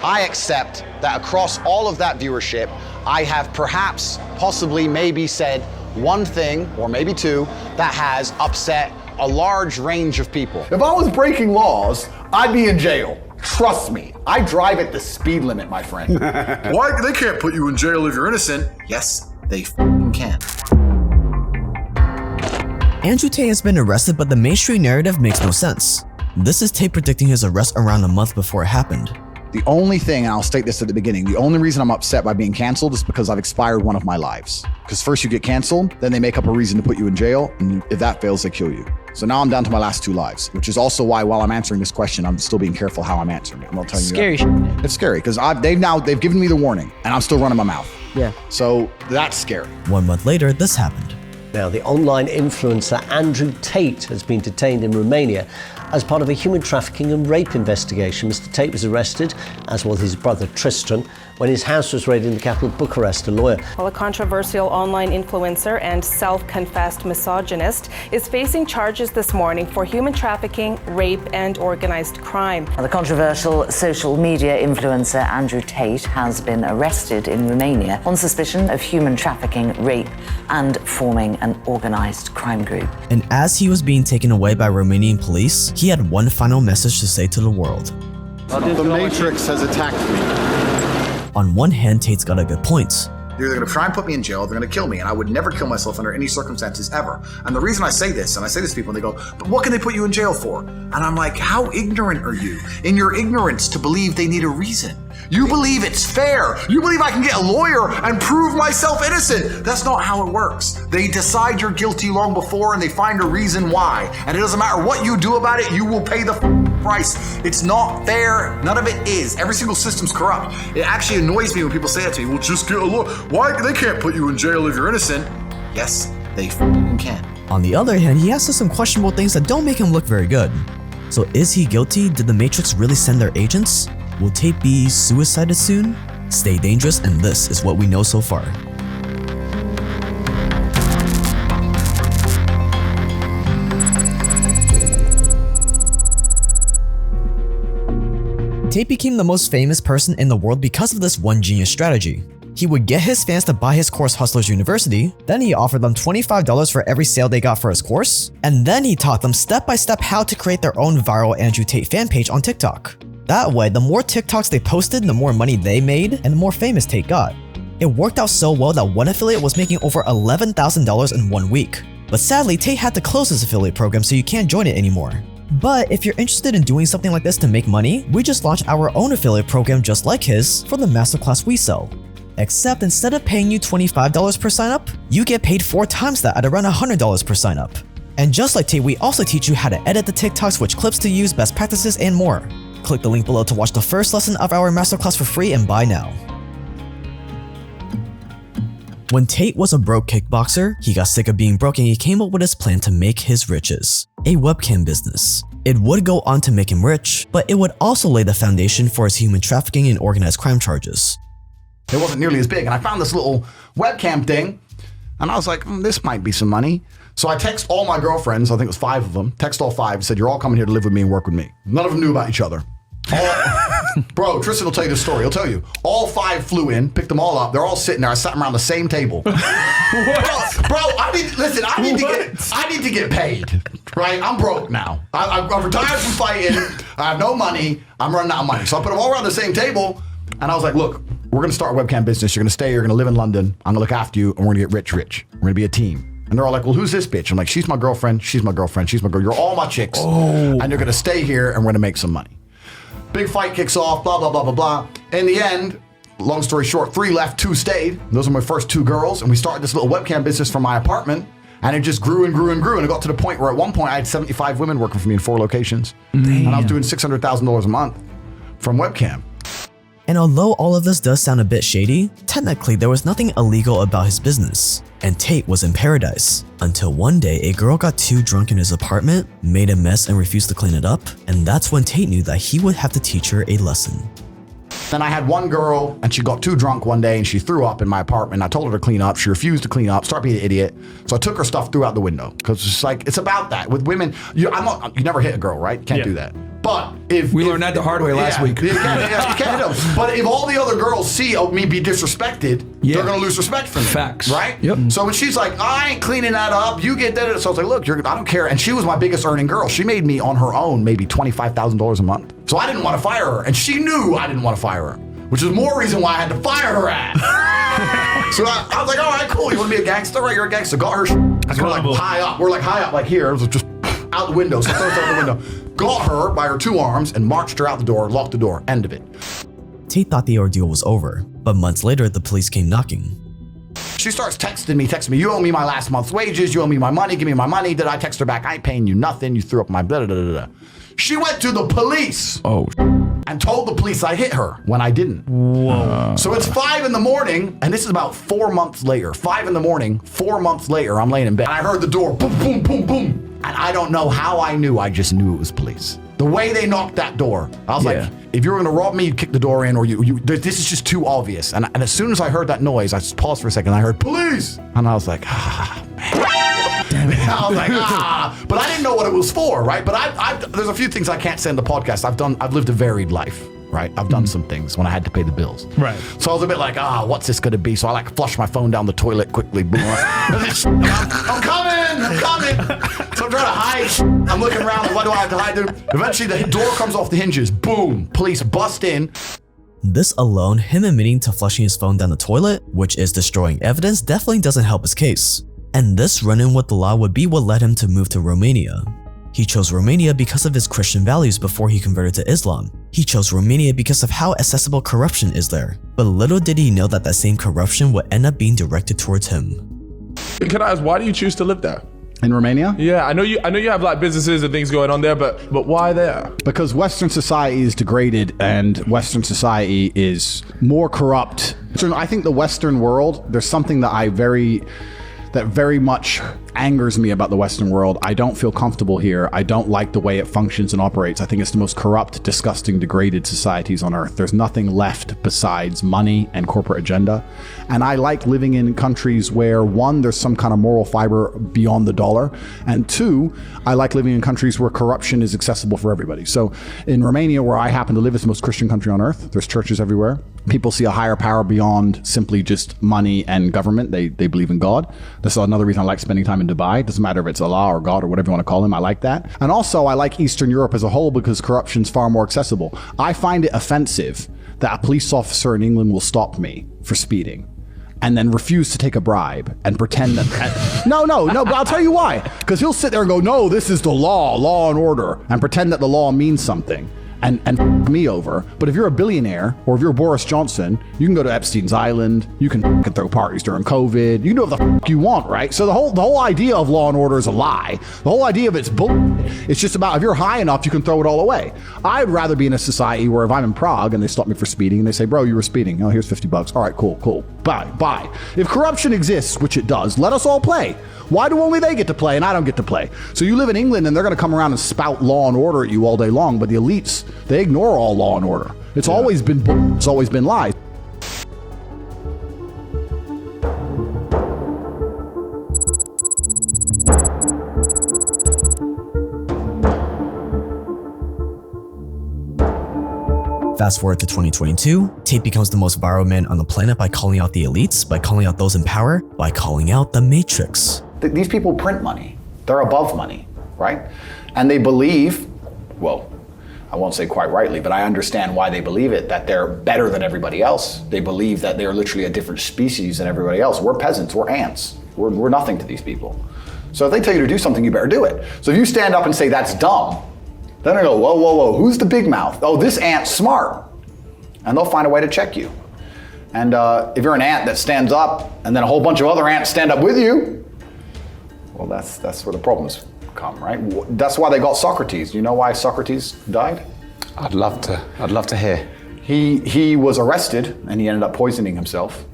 I accept that across all of that viewership, I have perhaps, possibly, maybe said one thing, or maybe two, that has upset a large range of people. If I was breaking laws, I'd be in jail. Trust me, I drive at the speed limit, my friend. Why? They can't put you in jail if you're innocent. Yes, they f***ing can. Andrew Tate has been arrested, but the mainstream narrative makes no sense. This is Tate predicting his arrest around a month before it happened. The only thing, and I'll state this at the beginning, the only reason I'm upset by being canceled is because I've expired one of my lives. Because first you get canceled, then they make up a reason to put you in jail, and if that fails, they kill you. So now I'm down to my last 2 lives, which is also why while I'm answering this question, I'm still being careful how I'm answering it. I'm not telling you Scary. that. It's scary, because they've given me the warning, and I'm still running my mouth. Yeah. So that's scary. 1 month later, this happened. Now, the online influencer Andrew Tate has been detained in Romania as part of a human trafficking and rape investigation. Mr. Tate was arrested, as was his brother Tristan, when his house was raided in the capital Bucharest. A lawyer. Well, a controversial online influencer and self-confessed misogynist is facing charges this morning for human trafficking, rape, and organized crime. The controversial social media influencer Andrew Tate has been arrested in Romania on suspicion of human trafficking, rape, and forming an organized crime group. And as he was being taken away by Romanian police, he had one final message to say to the world. The Matrix has attacked me. On one hand, Tate's got a good point. They're going to try and put me in jail. They're going to kill me, and I would never kill myself under any circumstances ever. And the reason I say this, and I say this to people, and they go, but what can they put you in jail for? And I'm like, how ignorant are you in your ignorance to believe they need a reason? You believe it's fair. You believe I can get a lawyer and prove myself innocent. That's not how it works. They decide you're guilty long before, and they find a reason why. And it doesn't matter what you do about it, you will pay the price. It's not fair. None of it is. Every single system's corrupt. It actually annoys me when people say that to me. Well, just get a lawyer. Why? They can't put you in jail if you're innocent. Yes, they can. On the other hand, he has some questionable things that don't make him look very good. So is he guilty? Did the Matrix really send their agents? Will Tate be suicided soon? Stay dangerous, and this is what we know so far. Tate became the most famous person in the world because of this one genius strategy. He would get his fans to buy his course Hustlers University, then he offered them $25 for every sale they got for his course, and then he taught them step by step how to create their own viral Andrew Tate fan page on TikTok. That way, the more TikToks they posted, the more money they made, and the more famous Tate got. It worked out so well that one affiliate was making over $11,000 in 1 week. But sadly, Tate had to close his affiliate program, so you can't join it anymore. But if you're interested in doing something like this to make money, we just launched our own affiliate program just like his for the masterclass we sell. Except instead of paying you $25 per sign up, you get paid 4 times that at around $100 per sign up. And just like Tate, we also teach you how to edit the TikToks, which clips to use, best practices, and more. Click the link below to watch the first lesson of our masterclass for free and buy now. When Tate was a broke kickboxer, he got sick of being broke and he came up with his plan to make his riches. A webcam business. It would go on to make him rich, but it would also lay the foundation for his human trafficking and organized crime charges. It wasn't nearly as big, and I found this little webcam thing, and I was like, this might be some money. So I text all my girlfriends, I think it was 5 of them, text all 5, said, you're all coming here to live with me and work with me. None of them knew about each other. Bro, Tristan will tell you the story. He'll tell you. All 5 flew in, picked them all up. They're all sitting there. I sat them around the same table. Bro, I need to get paid. Right? I'm broke now. I'm retired from fighting. I have no money. I'm running out of money. So I put them all around the same table, and I was like, look, we're going to start a webcam business. You're going to stay. You're going to live in London. I'm going to look after you, and we're going to get rich. We're going to be a team. And they're all like, well, who's this bitch? I'm like, she's my girlfriend. She's my girlfriend. She's my girl. You're all my chicks. And you're going to stay here, and we're going to make some money. Big fight kicks off, blah, blah, blah, blah, blah. In the end, long story short, 3 left, 2 stayed. Those are my first 2 girls. And we started this little webcam business from my apartment. And it just grew and grew and grew. And it got to the point where at one point I had 75 women working for me in 4 locations. Damn. And I was doing $600,000 a month from webcam. And although all of this does sound a bit shady, technically there was nothing illegal about his business, and Tate was in paradise. Until one day a girl got too drunk in his apartment, made a mess and refused to clean it up, and that's when Tate knew that he would have to teach her a lesson. Then I had one girl and she got too drunk one day and she threw up in my apartment. I told her to clean up. She refused to clean up, started being an idiot. So I took her stuff, threw out the window. Because it's like, it's about that. With women, you never hit a girl, right? Can't do that. But if We learned that the hard way last week. You can't hit them. But if all the other girls see me be disrespected, they're gonna lose respect for me. Facts. Right? Yep. So when she's like, I ain't cleaning that up, you get that. So I was like, look, I don't care. And she was my biggest earning girl. She made me on her own maybe $25,000 a month. So I didn't want to fire her, and she knew I didn't want to fire her, which is more reason why I had to fire her ass. So I was like, all right, cool. You want to be a gangster? Right, you're a gangster. Got her. We're like high up. We're like high up, like here. It was just out the window. So I threw her out the window. Got her by her two arms and marched her out the door, locked the door. End of it. Tate thought the ordeal was over, but months later, the police came knocking. She starts texting me, you owe me my last month's wages, you owe me my money, give me my money. Did I text her back? I ain't paying you nothing, you threw up my blah, blah, blah, blah. She went to the police and told the police I hit her when I didn't. Whoa. So it's 5 a.m, and this is about 4 months later. 5 a.m, 4 months later, I'm laying in bed. And I heard the door, boom, boom, boom, boom. And I don't know how I knew, I just knew it was police. The way they knocked that door, I was like, if you were gonna rob me, you'd kick the door in, or this is just too obvious. And as soon as I heard that noise, I just paused for a second, and I heard police! And I was like, man. Damn it. I was like, but I didn't know what it was for, right? But there's a few things I can't say in the podcast. I've lived a varied life, right? I've done some things when I had to pay the bills. Right. So I was a bit like, what's this gonna be? So I like flush my phone down the toilet quickly. Boom. I'm coming! So I'm trying to hide. I'm looking around, like, what do I have to hide? Eventually the door comes off the hinges. Boom. Police bust in. This alone, him admitting to flushing his phone down the toilet, which is destroying evidence, definitely doesn't help his case. And this run-in with the law would be what led him to move to Romania. He chose Romania because of his Christian values before he converted to Islam. He chose Romania because of how accessible corruption is there. But little did he know that that same corruption would end up being directed towards him. Can I ask, why do you choose to live there? In Romania? Yeah, I know you have like businesses and things going on there, but why there? Because Western society is degraded and Western society is more corrupt. I think the Western world, there's something that very much angers me about the Western world. I don't feel comfortable here. I don't like the way it functions and operates. I think it's the most corrupt, disgusting, degraded societies on earth. There's nothing left besides money and corporate agenda. And I like living in countries where, one, there's some kind of moral fiber beyond the dollar. And two, I like living in countries where corruption is accessible for everybody. So in Romania, where I happen to live, it's the most Christian country on earth. There's churches everywhere. People see a higher power beyond simply just money and government. They believe in God. That's another reason I like spending time in Dubai. It doesn't matter if it's Allah or God or whatever you want to call him. I like that. And also I like Eastern Europe as a whole because corruption's far more accessible. I find it offensive that a police officer in England will stop me for speeding and then refuse to take a bribe and pretend that... No, but I'll tell you why. Because he'll sit there and go, no, this is the law and order, and pretend that the law means something. And f me over. But if you're a billionaire, or if you're Boris Johnson, you can go to Epstein's Island, you can throw parties during COVID, you can do whatever the f you want, right? So the whole idea of law and order is a lie. The whole idea of it's bull. It's just about, if you're high enough, you can throw it all away. I'd rather be in a society where if I'm in Prague and they stop me for speeding and they say, bro, you were speeding. Oh, here's $50. All right, cool. Bye. If corruption exists, which it does, let us all play. Why do only they get to play and I don't get to play? So you live in England and they're going to come around and spout law and order at you all day long, but the elites, they ignore all law and order. It's always been it's always been lies. Fast forward to 2022, Tate becomes the most viral man on the planet by calling out the elites, by calling out those in power, by calling out the Matrix. These people print money. They're above money, right? And they believe, well, I won't say quite rightly, but I understand why they believe it, that they're better than everybody else. They believe that they're literally a different species than everybody else. We're peasants, we're ants. We're nothing to these people. So if they tell you to do something, you better do it. So if you stand up and say, that's dumb, then I go, whoa, who's the big mouth? Oh, this ant's smart. And they'll find a way to check you. And if you're an ant that stands up and then a whole bunch of other ants stand up with you, well, that's where the problems come, right? That's why they got Socrates. You know why Socrates died? I'd love to hear. He was arrested and he ended up poisoning himself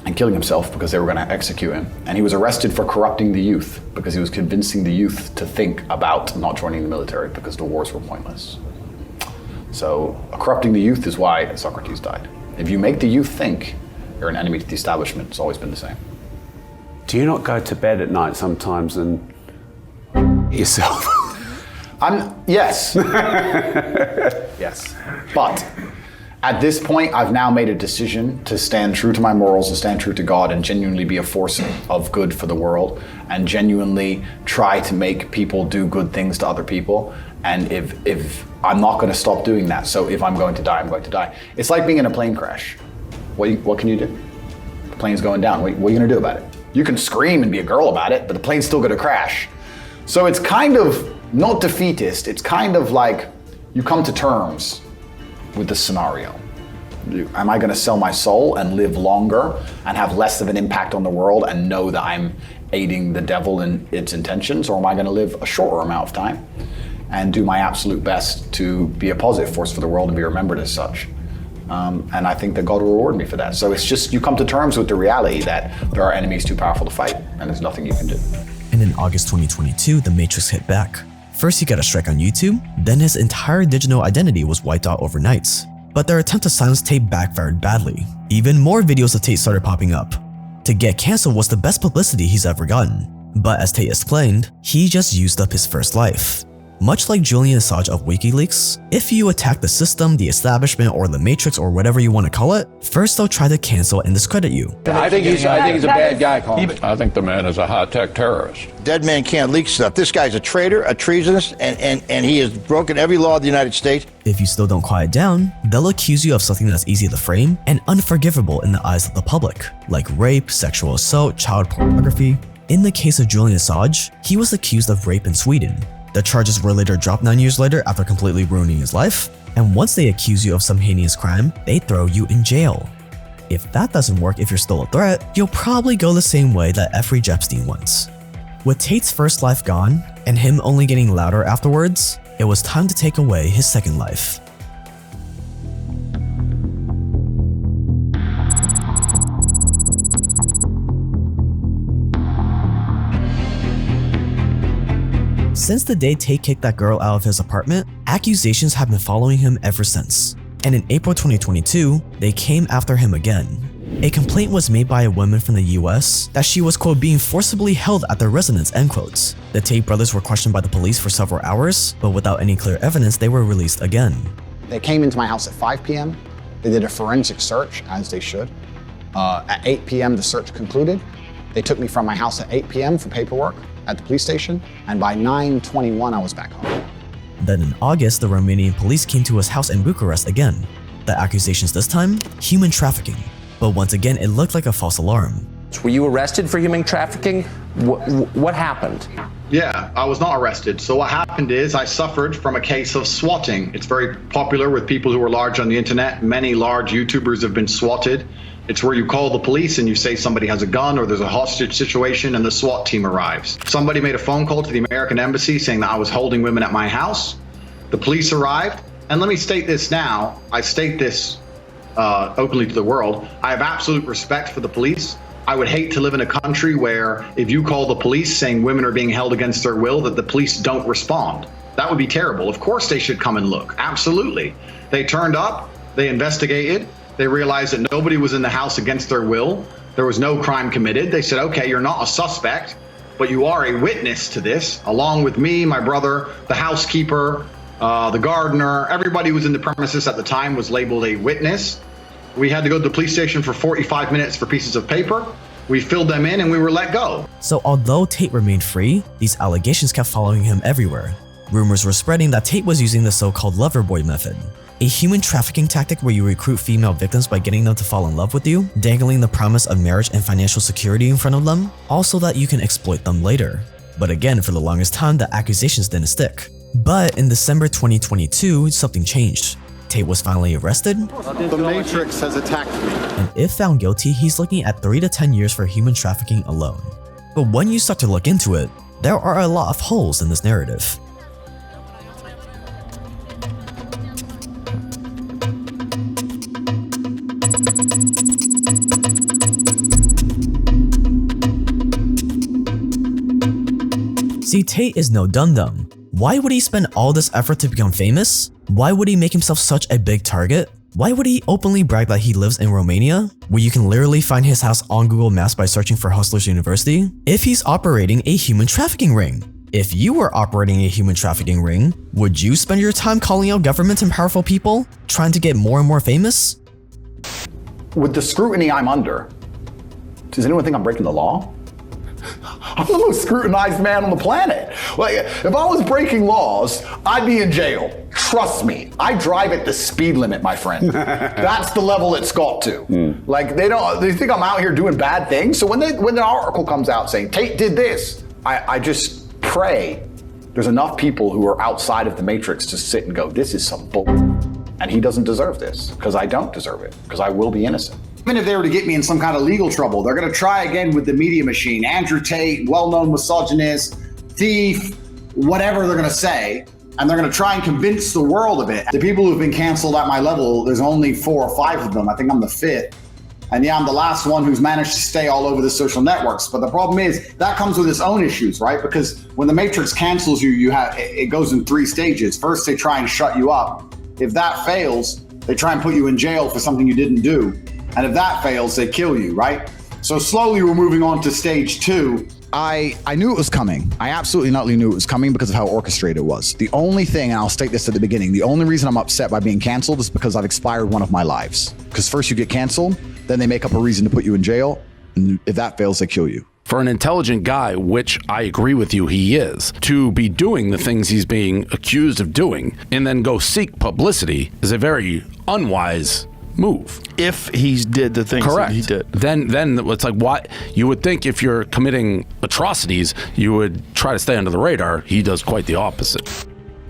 and killing himself because they were going to execute him. And he was arrested for corrupting the youth because he was convincing the youth to think about not joining the military because the wars were pointless. So corrupting the youth is why Socrates died. If you make the youth think, you're an enemy to the establishment. It's always been the same. Do you not go to bed at night sometimes and yourself? Yes. Yes. But at this point, I've now made a decision to stand true to my morals and stand true to God and genuinely be a force of good for the world and genuinely try to make people do good things to other people. And if I'm not going to stop doing that, so if I'm going to die, I'm going to die. It's like being in a plane crash. What can you do? The plane's going down. What are you going to do about it? You can scream and be a girl about it, but the plane's still going to crash. So it's kind of not defeatist. It's kind of like you come to terms with the scenario. Am I going to sell my soul and live longer and have less of an impact on the world and know that I'm aiding the devil in its intentions, or am I going to live a shorter amount of time and do my absolute best to be a positive force for the world and be remembered as such? And I think that God will reward me for that. So it's just, you come to terms with the reality that there are enemies too powerful to fight and there's nothing you can do. And in August 2022, the Matrix hit back. First he got a strike on YouTube, then his entire digital identity was wiped out overnight. But their attempt to silence Tate backfired badly. Even more videos of Tate started popping up. To get cancelled was the best publicity he's ever gotten. But as Tate explained, he just used up his first life. Much like Julian Assange of WikiLeaks, if you attack the system, the establishment, or the Matrix, or whatever you want to call it, first they'll try to cancel and discredit you. I think he's a bad guy, Colin. I think the man is a high-tech terrorist. Dead man can't leak stuff. This guy's a traitor, a treasonist, and he has broken every law of the United States. If you still don't quiet down, they'll accuse you of something that's easy to frame and unforgivable in the eyes of the public, like rape, sexual assault, child pornography. In the case of Julian Assange, he was accused of rape in Sweden. The charges were later dropped 9 years later after completely ruining his life, and once they accuse you of some heinous crime, they throw you in jail. If that doesn't work if you're still a threat, you'll probably go the same way that Jeffrey Epstein went. With Tate's first life gone, and him only getting louder afterwards, it was time to take away his second life. Since the day Tate kicked that girl out of his apartment, accusations have been following him ever since. And in April 2022, they came after him again. A complaint was made by a woman from the US that she was, quote, being forcibly held at their residence, end quotes. The Tate brothers were questioned by the police for several hours, but without any clear evidence, they were released again. They came into my house at 5 p.m. They did a forensic search, as they should. At 8 p.m., the search concluded. They took me from my house at 8 p.m. for paperwork at the police station, and by 9:21 I was back home. Then in August, the Romanian police came to his house in Bucharest again. The accusations this time? Human trafficking. But once again, it looked like a false alarm. Were you arrested for human trafficking? What happened? Yeah, I was not arrested. So what happened is I suffered from a case of swatting. It's very popular with people who are large on the internet. Many large YouTubers have been swatted. It's where you call the police and you say somebody has a gun or there's a hostage situation and the SWAT team arrives. Somebody made a phone call to the American embassy saying that I was holding women at my house. The police arrived. And let me state this now. I state this openly to the world. I have absolute respect for the police. I would hate to live in a country where if you call the police saying women are being held against their will, that the police don't respond. That would be terrible. Of course they should come and look. Absolutely. They turned up, they investigated, they realized that nobody was in the house against their will. There was no crime committed. They said, okay, you're not a suspect, but you are a witness to this, along with me, my brother, the housekeeper, the gardener. Everybody who was in the premises at the time was labeled a witness. We had to go to the police station for 45 minutes for pieces of paper. We filled them in and we were let go. So although Tate remained free, these allegations kept following him everywhere. Rumors were spreading that Tate was using the so-called lover boy method, a human trafficking tactic where you recruit female victims by getting them to fall in love with you, dangling the promise of marriage and financial security in front of them, also that you can exploit them later. But again, for the longest time, the accusations didn't stick. But in December 2022, something changed. Tate was finally arrested. The Matrix has attacked me. And if found guilty, he's looking at 3 to 10 years for human trafficking alone. But when you start to look into it, there are a lot of holes in this narrative. See, Tate is no dum-dum. Why would he spend all this effort to become famous? Why would he make himself such a big target? Why would he openly brag that he lives in Romania, where you can literally find his house on Google Maps by searching for Hustlers University, if he's operating a human trafficking ring? If you were operating a human trafficking ring, would you spend your time calling out government and powerful people, trying to get more and more famous? With the scrutiny I'm under, does anyone think I'm breaking the law? I'm the most scrutinized man on the planet. Like, if I was breaking laws, I'd be in jail. Trust me. I drive at the speed limit, my friend. That's the level it's got to. Like, they think I'm out here doing bad things. So when an article comes out saying Tate did this, I just pray there's enough people who are outside of the matrix to sit and go, this is some bull. And he doesn't deserve this, because I don't deserve it, because I will be innocent. Even if they were to get me in some kind of legal trouble, they're going to try again with the media machine. Andrew Tate, well-known misogynist, thief, whatever they're going to say, and they're going to try and convince the world of it. The people who've been canceled at my level, there's only 4 or 5 of them. I think I'm the 5th. And yeah, I'm the last one who's managed to stay all over the social networks. But the problem is that comes with its own issues, right? Because when the Matrix cancels you, it goes in 3 stages. First, they try and shut you up. If that fails, they try and put you in jail for something you didn't do. And if that fails, they kill you, right? So slowly we're moving on to stage 2. I knew it was coming. I absolutely not knew it was coming because of how orchestrated it was. The only thing, and I'll state this at the beginning, the only reason I'm upset by being canceled is because I've expired one of my lives. Because first you get canceled, then they make up a reason to put you in jail, and if that fails, they kill you. For an intelligent guy, which I agree with you he is, to be doing the things he's being accused of doing and then go seek publicity is a very unwise move. If he did the things that he did. Then it's like, what? You would think if you're committing atrocities, you would try to stay under the radar. He does quite the opposite.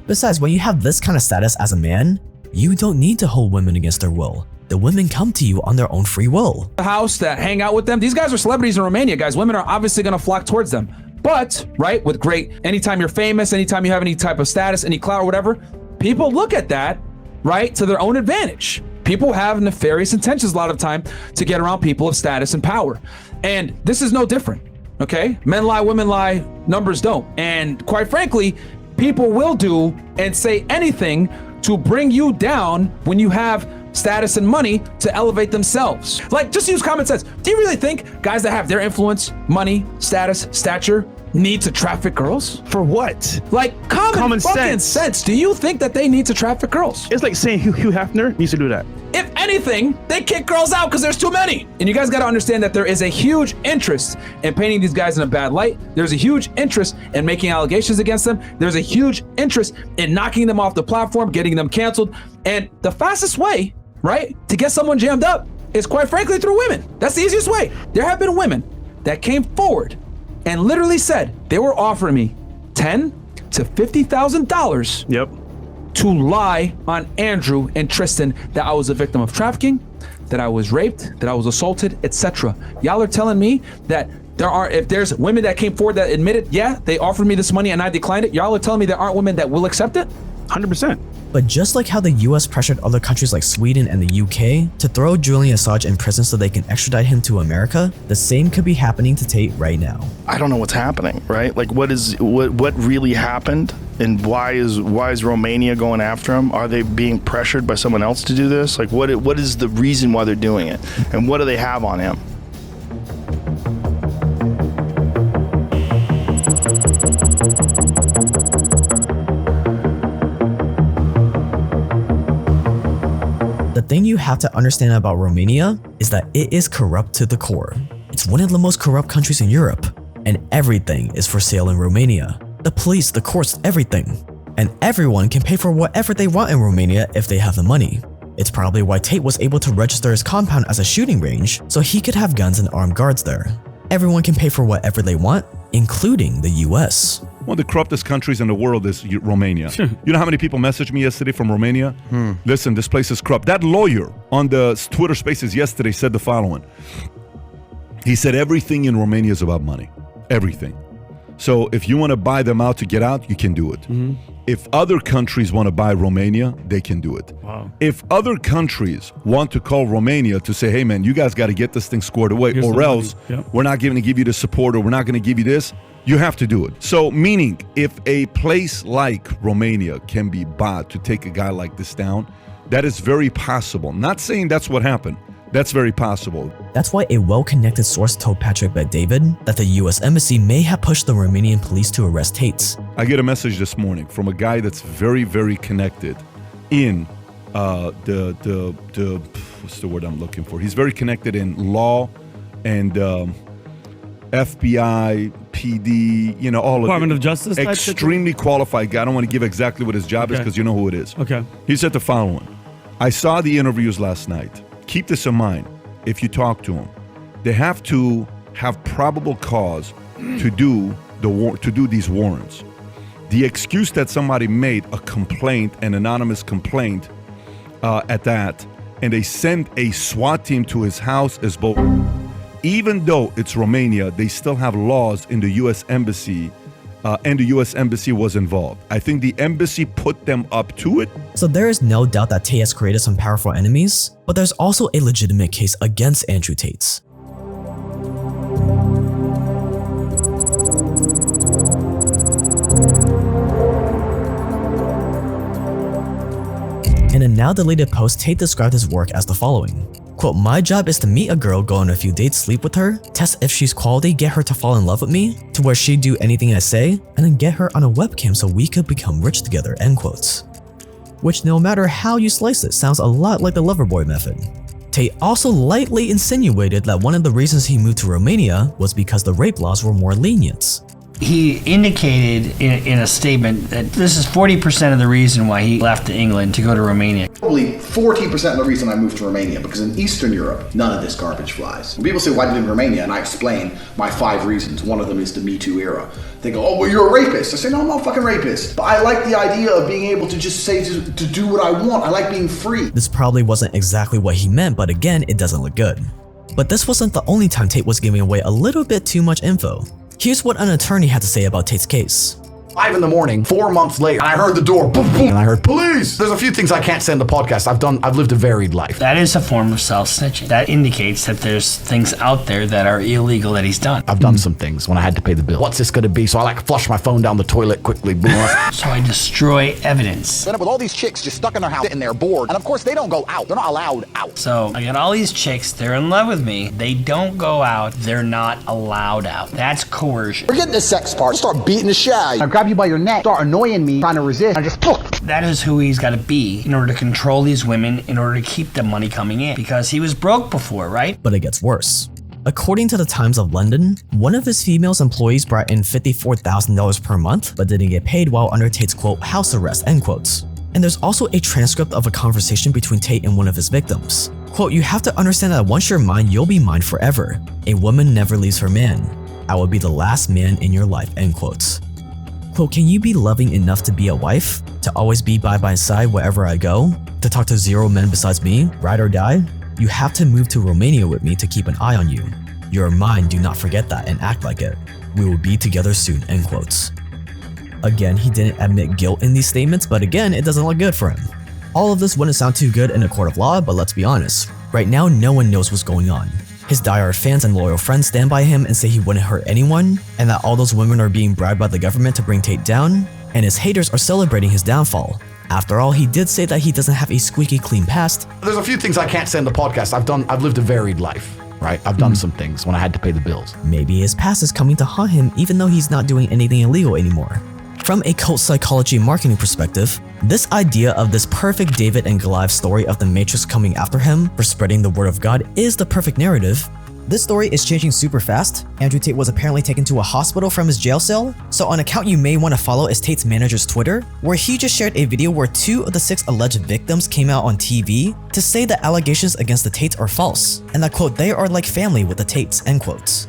Besides, when you have this kind of status as a man, you don't need to hold women against their will. The women come to you on their own free will. The house that hang out with them. These guys are celebrities in Romania, guys. Women are obviously going to flock towards them. But, right, with anytime you're famous, anytime you have any type of status, any clout or whatever, people look at that, right, to their own advantage. People have nefarious intentions a lot of time to get around people of status and power. And this is no different, okay? Men lie, women lie, numbers don't. And quite frankly, people will do and say anything to bring you down when you have status and money to elevate themselves. Like, just use common sense. Do you really think guys that have their influence, money, status, stature, need to traffic girls? For what? Like, common fucking sense. Do you think that they need to traffic girls? It's like saying Hugh Hefner needs to do that. If anything, they kick girls out because there's too many. And you guys got to understand that there is a huge interest in painting these guys in a bad light. There's a huge interest in making allegations against them. There's a huge interest in knocking them off the platform, getting them canceled. And the fastest way, right, to get someone jammed up is quite frankly through women. That's the easiest way. There have been women that came forward and literally said they were offering me $10,000 to $50,000 to lie on Andrew and Tristan that I was a victim of trafficking, that I was raped, that I was assaulted, etc. Y'all are telling me that if there's women that came forward that admitted, yeah, they offered me this money and I declined it, y'all are telling me there aren't women that will accept it? 100%. But just like how the US pressured other countries like Sweden and the UK to throw Julian Assange in prison so they can extradite him to America, the same could be happening to Tate right now. I don't know what's happening, right? Like, what really happened, and why is Romania going after him? Are they being pressured by someone else to do this? Like, what is the reason why they're doing it, and what do they have on him? The thing you have to understand about Romania is that it is corrupt to the core. It's one of the most corrupt countries in Europe, and everything is for sale in Romania. The police, the courts, everything. And everyone can pay for whatever they want in Romania if they have the money. It's probably why Tate was able to register his compound as a shooting range so he could have guns and armed guards there. Everyone can pay for whatever they want, including the US. One of the corruptest countries in the world is Romania. You know how many people messaged me yesterday from Romania? Listen, this place is corrupt. That lawyer on the Twitter Spaces yesterday said the following. He said everything in Romania is about money. Everything. So if you want to buy them out to get out, you can do it. If other countries want to buy Romania, they can do it. Wow. If other countries want to call Romania to say, hey man, you guys got to get this thing squared away, or else we're not going to give you the support, or we're not going to give you this, you have to do it. So meaning, if a place like Romania can be bought to take a guy like this down, that is very possible. Not saying that's what happened. That's very possible. That's why a well-connected source told Patrick Bet-David that the US Embassy may have pushed the Romanian police to arrest Tate. I get a message this morning from a guy that's very, very connected in what's the word I'm looking for? He's very connected in law and FBI, PD, you know, all Department of of Justice type extremely qualified guy. I don't want to give exactly what his job is because you know who it is. Okay. He said the following. I saw the interviews last night. Keep this in mind if you talk to him. They have to have probable cause to do these warrants. The excuse that somebody made a complaint, an anonymous complaint at that, and they sent a SWAT team to his house is both. Even though it's Romania, they still have laws in the U.S. Embassy, and the U.S. Embassy was involved. I think the embassy put them up to it. So there is no doubt that Tate has created some powerful enemies, but there's also a legitimate case against Andrew Tate. In a now deleted post, Tate described his work as the following. Quote, my job is to meet a girl, go on a few dates, sleep with her, test if she's quality, get her to fall in love with me, to where she'd do anything I say, and then get her on a webcam so we could become rich together, end quotes. Which no matter how you slice it, sounds a lot like the Loverboy method. Tate also lightly insinuated that one of the reasons he moved to Romania was because the rape laws were more lenient. He indicated in a statement that this is 40% of the reason why he left England to go to Romania. Probably 14% of the reason I moved to Romania, because in Eastern Europe, none of this garbage flies. When people say, why did you live in Romania? And I explain my 5 reasons. One of them is the Me Too era. They go, oh, well, you're a rapist. I say, no, I'm not a fucking rapist. But I like the idea of being able to just say to do what I want. I like being free. This probably wasn't exactly what he meant, but again, it doesn't look good. But this wasn't the only time Tate was giving away a little bit too much info. Here's what an attorney had to say about Tate's case. 5 in the morning, 4 months later, I heard the door, boom, boom, and I heard police. There's a few things I can't say in the podcast. I've lived a varied life. That is a form of self-snitching. That indicates that there's things out there that are illegal that he's done. I've done some things when I had to pay the bill. What's this gonna be? So I flush my phone down the toilet quickly, boom. So I destroy evidence. End up with all these chicks just stuck in their house, sitting there bored, and of course they don't go out. They're not allowed out. So I got all these chicks, they're in love with me. They don't go out, they're not allowed out. That's coercion. Forget the sex part. Start beating the shit out of you. I grab you by your neck, start annoying me, trying to resist, and just That is who he's got to be in order to control these women, in order to keep the money coming in. Because he was broke before, right? But it gets worse. According to the Times of London, one of his female employees brought in $54,000 per month, but didn't get paid while under Tate's quote, house arrest, end quotes. And there's also a transcript of a conversation between Tate and one of his victims. Quote, you have to understand that once you're mine, you'll be mine forever. A woman never leaves her man. I will be the last man in your life, end quotes. Quote, can you be loving enough to be a wife? To always be by my side wherever I go? To talk to 0 men besides me? Ride or die? You have to move to Romania with me to keep an eye on you. You're mine, do not forget that and act like it. We will be together soon, end quotes. Again, he didn't admit guilt in these statements, but again, it doesn't look good for him. All of this wouldn't sound too good in a court of law, but let's be honest. Right now, no one knows what's going on. His diehard fans and loyal friends stand by him and say he wouldn't hurt anyone, and that all those women are being bribed by the government to bring Tate down, and his haters are celebrating his downfall. After all, he did say that he doesn't have a squeaky clean past. There's a few things I can't say in the podcast. I've lived a varied life, right? I've done some things when I had to pay the bills. Maybe his past is coming to haunt him even though he's not doing anything illegal anymore. From a cult psychology marketing perspective, this idea of this perfect David and Goliath story of the Matrix coming after him for spreading the word of God is the perfect narrative. This story is changing super fast. Andrew Tate was apparently taken to a hospital from his jail cell, so an account you may want to follow is Tate's manager's Twitter, where he just shared a video where 2 of the 6 alleged victims came out on TV to say that allegations against the Tates are false, and that quote, they are like family with the Tates, end quotes.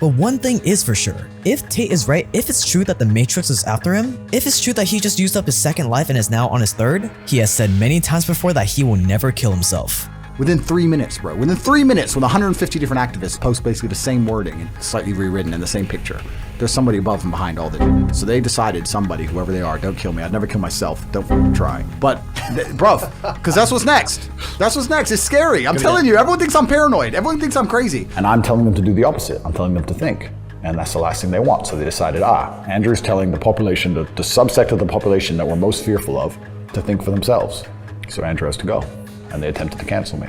But one thing is for sure, if Tate is right, if it's true that the Matrix is after him, if it's true that he just used up his 2nd life and is now on his 3rd, he has said many times before that he will never kill himself. Within 3 minutes, bro. Within 3 minutes, when 150 different activists post basically the same wording and slightly rewritten in the same picture, there's somebody above and behind all the. So they decided, somebody, whoever they are, don't kill me. I'd never kill myself. Don't fucking try. But, bro, because that's what's next. That's what's next. It's scary. I'm telling you, everyone thinks I'm paranoid. Everyone thinks I'm crazy. And I'm telling them to do the opposite. I'm telling them to think. And that's the last thing they want. So they decided, Andrew's telling the population, the subsect of the population that we're most fearful of, to think for themselves. So Andrew has to go. and they attempted to cancel me.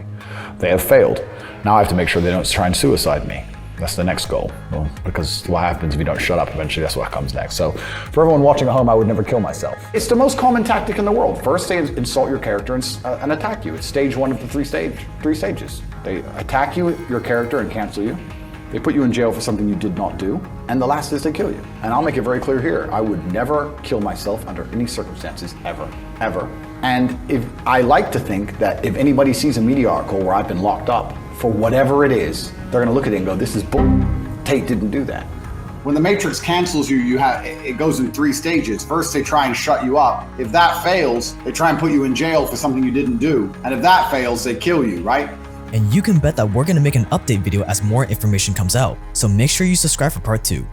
They have failed. Now I have to make sure they don't try and suicide me. That's the next goal. Well, because what happens if you don't shut up, eventually that's what comes next. So for everyone watching at home, I would never kill myself. It's the most common tactic in the world. First, they insult your character and attack you. It's stage one of the three stages. They attack you, your character, and cancel you. They put you in jail for something you did not do. And the last is they kill you. And I'll make it very clear here, I would never kill myself under any circumstances, ever, ever. And if I like to think that if anybody sees a media article where I've been locked up for whatever it is, they're gonna look at it and go, this is bull. Tate didn't do that. When the Matrix cancels you, it goes in three stages. First, they try and shut you up. If that fails, they try and put you in jail for something you didn't do. And if that fails, they kill you, right? And you can bet that we're gonna make an update video as more information comes out, so make sure you subscribe for part 2.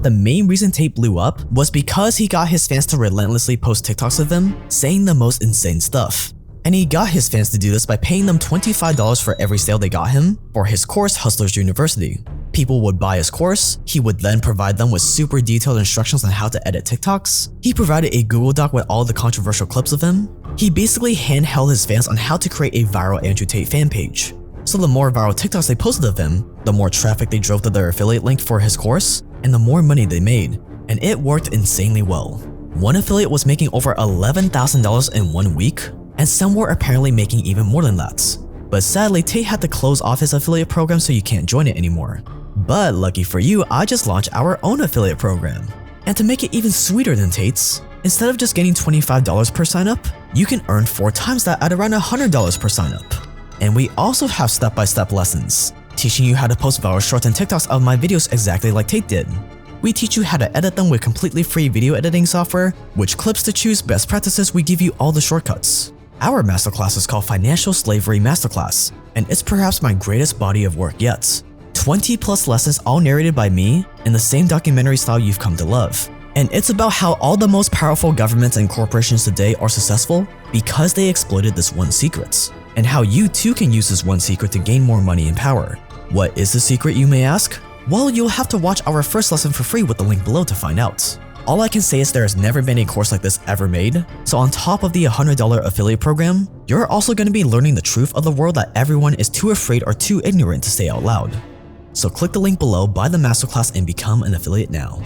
The main reason Tate blew up was because he got his fans to relentlessly post TikToks of him saying the most insane stuff. And he got his fans to do this by paying them $25 for every sale they got him for his course Hustlers University. People would buy his course, he would then provide them with super detailed instructions on how to edit TikToks. He provided a Google Doc with all the controversial clips of him. He basically handheld his fans on how to create a viral Andrew Tate fan page. So the more viral TikToks they posted of him, the more traffic they drove to their affiliate link for his course, and the more money they made. And it worked insanely well. One affiliate was making over $11,000 in 1 week, and some were apparently making even more than that. But sadly, Tate had to close off his affiliate program so you can't join it anymore. But lucky for you, I just launched our own affiliate program. And to make it even sweeter than Tate's, instead of just getting $25 per sign up, you can earn 4 times that at around $100 per sign up. And we also have step-by-step lessons, teaching you how to post viral shorts and TikToks of my videos exactly like Tate did. We teach you how to edit them with completely free video editing software, which clips to choose, best practices, we give you all the shortcuts. Our masterclass is called Financial Slavery Masterclass, and it's perhaps my greatest body of work yet. 20 plus lessons all narrated by me in the same documentary style you've come to love. And it's about how all the most powerful governments and corporations today are successful because they exploited this one secret, and how you too can use this one secret to gain more money and power. What is the secret, you may ask? Well, you'll have to watch our first lesson for free with the link below to find out. All I can say is there has never been a course like this ever made, so on top of the $100 affiliate program, you're also going to be learning the truth of the world that everyone is too afraid or too ignorant to say out loud. So click the link below, buy the masterclass, and become an affiliate now.